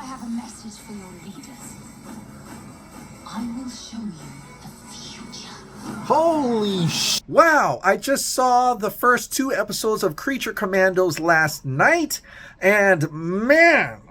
I have a message for your leaders. I will show you the future. Holy sh! Wow, I just saw the first 2 episodes of Creature Commandos last night, and man,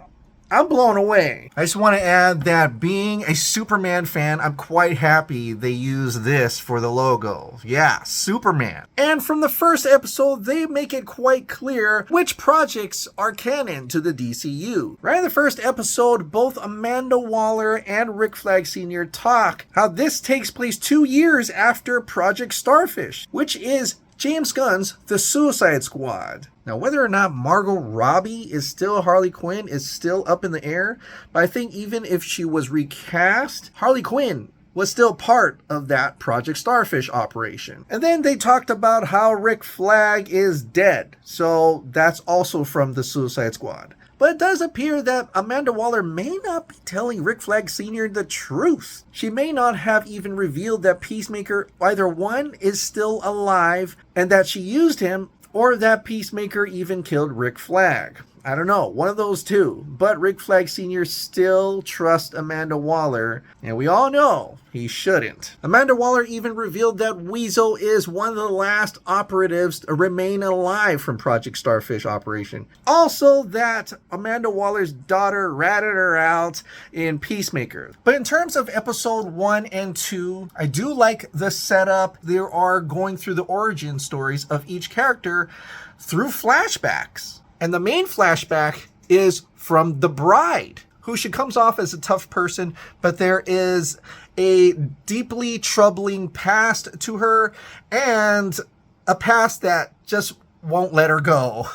I'm blown away. I just want to add that being a Superman fan, I'm quite happy they use this for the logo. Yeah, Superman. And from the first episode, they make it quite clear which projects are canon to the DCU. Right in the first episode, both Amanda Waller and Rick Flag Sr. talk how this takes place 2 years after Project Starfish, which is James Gunn's The Suicide Squad. Now, whether or not Margot Robbie is still Harley Quinn is still up in the air, but I think even if she was recast, Harley Quinn was still part of that Project Starfish operation. And then they talked about how Rick Flag is dead, so that's also from The Suicide Squad. But it does appear that Amanda Waller may not be telling Rick Flag Sr. the truth. She may not have even revealed that Peacemaker either one is still alive and that she used him, or that Peacemaker even killed Rick Flag. I don't know, one of those two. But Rick Flag Sr. still trusts Amanda Waller, and we all know he shouldn't. Amanda Waller even revealed that Weasel is one of the last operatives to remain alive from Project Starfish operation. Also that Amanda Waller's daughter ratted her out in Peacemaker. But in terms of episode 1 and 2, I do like the setup. They are going through the origin stories of each character through flashbacks. And the main flashback is from the bride, who she comes off as a tough person, but there is a deeply troubling past to her, and a past that just won't let her go.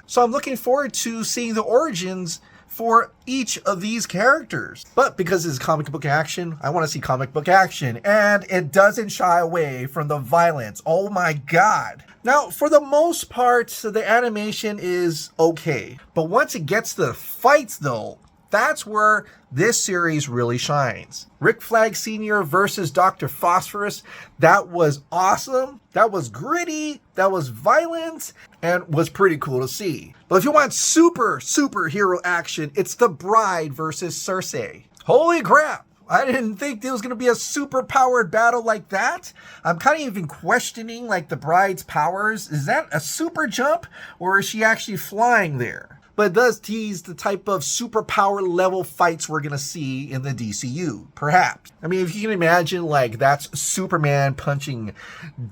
So I'm looking forward to seeing the origins for each of these characters. But because it's comic book action, I want to see comic book action. And it doesn't shy away from the violence. Oh my god. Now, for the most part, the animation is okay. But once it gets to the fights though, that's where this series really shines. Rick Flag Sr. versus Dr. Phosphorus, that was awesome. That was gritty, that was violent, and was pretty cool to see. But if you want superhero action, it's The Bride versus Cersei. Holy crap! I didn't think there was going to be a super-powered battle like that. I'm kind of even questioning, like, The Bride's powers. Is that a super jump, or is she actually flying there? But it does tease the type of superpower level fights we're going to see in the DCU, perhaps. I mean, if you can imagine, like, that's Superman punching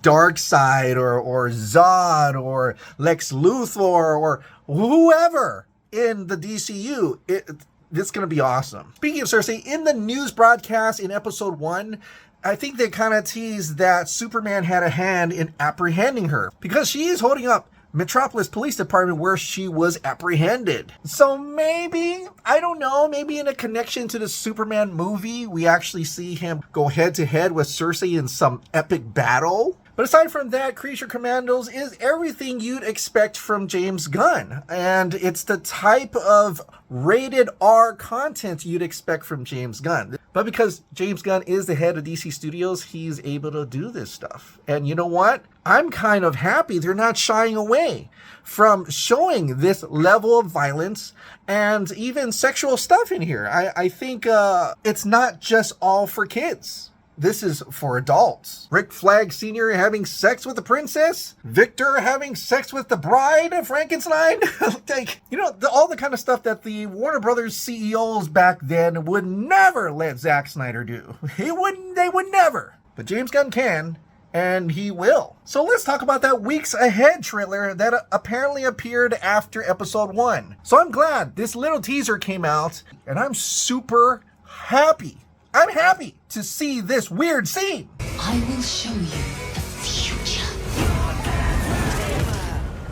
Darkseid or Zod or Lex Luthor or whoever in the DCU, it's going to be awesome. Speaking of Cersei, in the news broadcast in episode 1, I think they kind of teased that Superman had a hand in apprehending her, because she is holding up Metropolis Police Department where she was apprehended. So maybe, I don't know, maybe in a connection to the Superman movie, we actually see him go head to head with Cersei in some epic battle. But aside from that, Creature Commandos is everything you'd expect from James Gunn. And it's the type of rated R content you'd expect from James Gunn. But because James Gunn is the head of DC Studios, he's able to do this stuff. And you know what? I'm kind of happy they're not shying away from showing this level of violence and even sexual stuff in here. I think it's not just all for kids. This is for adults. Rick Flag Sr. having sex with the princess? Victor having sex with the bride of Frankenstein? Like, you know, all the kind of stuff that the Warner Brothers CEOs back then would never let Zack Snyder do. They would never. But James Gunn can, and he will. So let's talk about that Weeks Ahead trailer that apparently appeared after episode 1. So I'm glad this little teaser came out, and I'm super happy. I'm happy to see this weird scene. I will show you the future.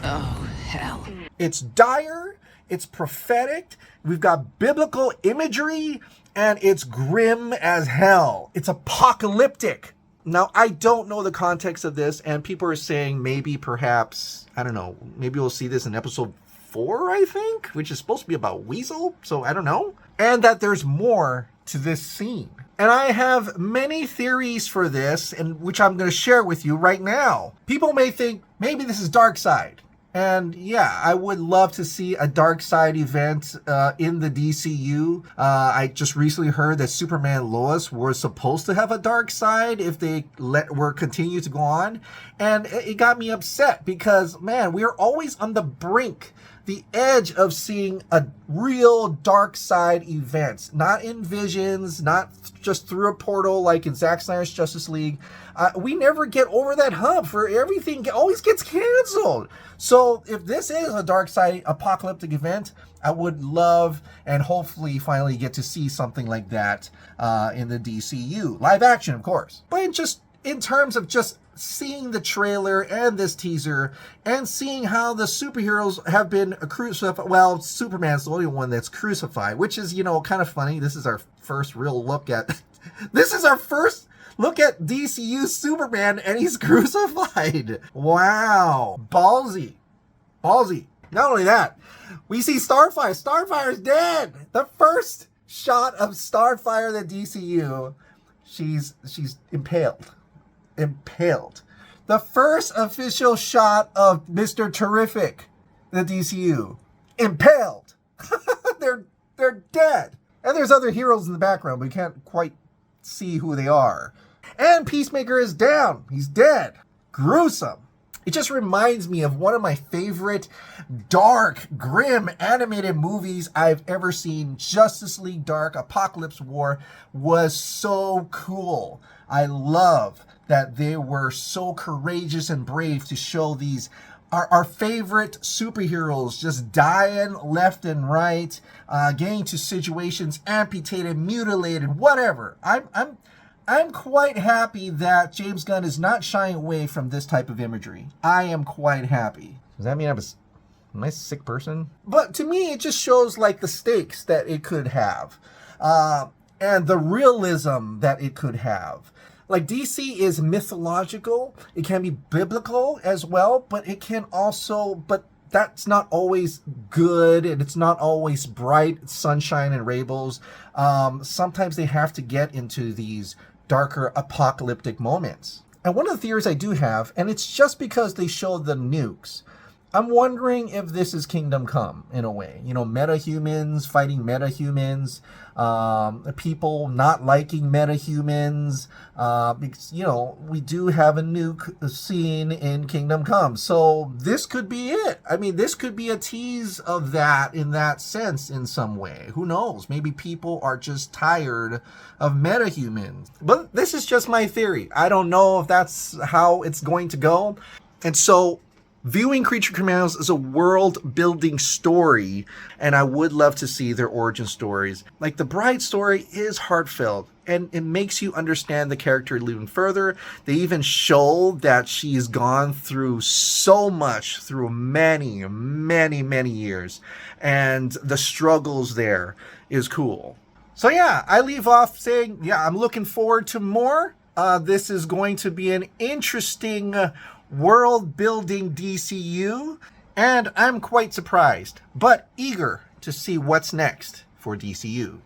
Oh, hell. It's dire, it's prophetic, we've got biblical imagery, and it's grim as hell. It's apocalyptic. Now, I don't know the context of this, and people are saying maybe, perhaps, I don't know, maybe we'll see this in episode 4, I think, which is supposed to be about Weasel, so I don't know. And that there's more to this scene. And I have many theories for this, and which I'm going to share with you right now. People may think maybe this is Darkseid. And yeah, I would love to see a dark side event in the DCU. I just recently heard that Superman Lois were supposed to have a dark side if they were continue to go on. And it got me upset because, man, we are always on the brink, the edge of seeing a real dark side event. Not in visions, not just through a portal like in Zack Snyder's Justice League. We never get over that hump, for everything always gets canceled. So if this is a dark side apocalyptic event, I would love and hopefully finally get to see something like that in the DCU. Live action, of course. But just in terms of just seeing the trailer and this teaser and seeing how the superheroes have been crucified. Well, Superman's the only one that's crucified, which is, you know, kind of funny. This is our first real look at this is our first look at DCU Superman, and he's crucified. Wow. Ballsy. Ballsy. Not only that, we see Starfire. Starfire's dead. The first shot of Starfire, the DCU, she's impaled. Impaled. The first official shot of Mr. Terrific, the DCU, impaled. they're dead. And there's other heroes in the background, but we can't quite see who they are. And Peacemaker is down. He's dead. Gruesome. It just reminds me of one of my favorite dark, grim animated movies I've ever seen. Justice League Dark Apocalypse War was so cool. I love that they were so courageous and brave to show these our favorite superheroes just dying left and right, getting to situations amputated, mutilated, whatever. I'm quite happy that James Gunn is not shying away from this type of imagery. I am quite happy. Does that mean I'm a nice sick person? But to me, it just shows like the stakes that it could have, and the realism that it could have. Like, DC is mythological. It can be biblical as well, but it can also, but that's not always good, and it's not always bright sunshine and rainbows. Sometimes they have to get into these darker apocalyptic moments. And one of the theories I do have, and it's just because they showed the nukes, I'm wondering if this is Kingdom Come in a way. You know, meta-humans fighting meta-humans, people not liking meta-humans, because, you know, we do have a nuke scene in Kingdom Come. So this could be it. I mean, this could be a tease of that in that sense in some way. Who knows? Maybe people are just tired of meta-humans. But this is just my theory. I don't know if that's how it's going to go. And so viewing Creature Commandos is a world-building story, and I would love to see their origin stories. Like, the Bride story is heartfelt, and it makes you understand the character even further. They even show that she's gone through so much, through many, many, many years, and the struggles there is cool. So yeah, I leave off saying, yeah, I'm looking forward to more. This is going to be an interesting world-building DCU, and I'm quite surprised, but eager to see what's next for DCU.